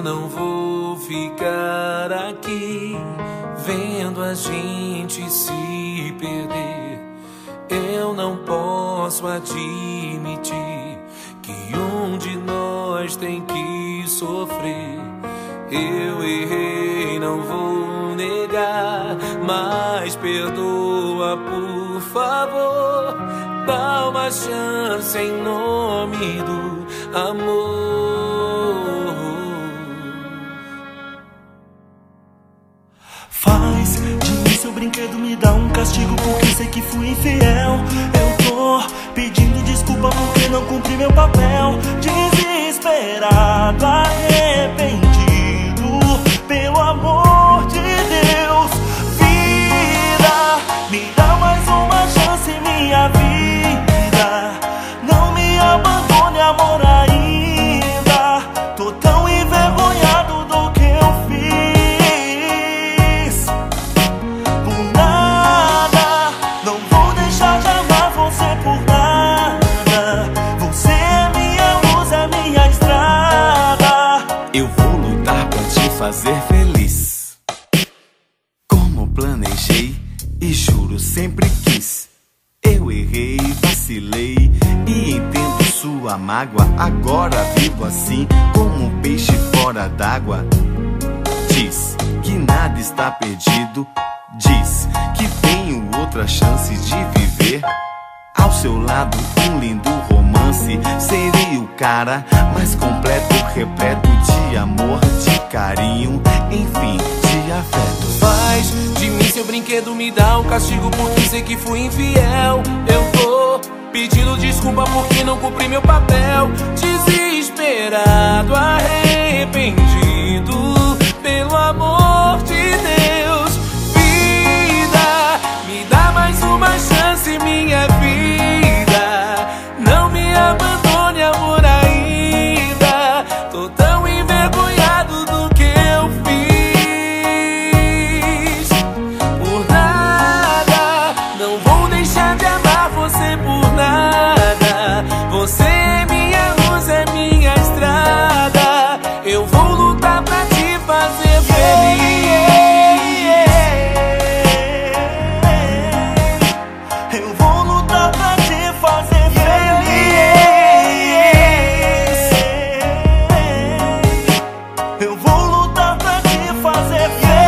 não vou ficar aqui vendo a gente se perder. Eu não posso admitir que um de nós tem que sofrer. Eu errei, não vou negar, mas perdoa, por favor. Dá uma chance em nome do amor. Faz de mim seu brinquedo, me dá um castigo porque sei que fui infiel. Eu tô pedindo desculpa porque não cumpri meu papel. Desesperado, arrependido, pelo amor de Deus. Vida, me dá mais uma chance, minha vida. Não me abandone, amor, ainda. Tô tão envergonhado do que eu fiz. Por nada, não vou deixar de amar você por nada. Você é minha luz, é minha estrada. Eu vou lutar pra te fazer feliz, como planejei e juro sempre quis. Eu errei, vacilei e entendo sua mágoa. Agora vivo assim, como um peixe fora d'água. Diz que nada está perdido, diz que tenho outra chance de viver. Ao seu lado um lindo romance, seria o cara mais completo, repleto de amor, de carinho, enfim, de afeto. Faz de mim seu brinquedo, me dá um castigo porque sei que fui infiel. Eu tô pedindo desculpa porque não cumpri meu papel. Desesperado, arrependido, pelo amor de Deus. Vida, me dá mais uma chance, minha vida. Não me abandone, amor, ainda. Tô tão envergonhado do que eu fiz. Por nada, não vou deixar de amar você por nada. Você é minha luz, é minha estrada. Eu vou lutar pra te fazer feliz. Eu vou lutar pra te fazer feliz. Eu vou lutar pra te fazer feliz.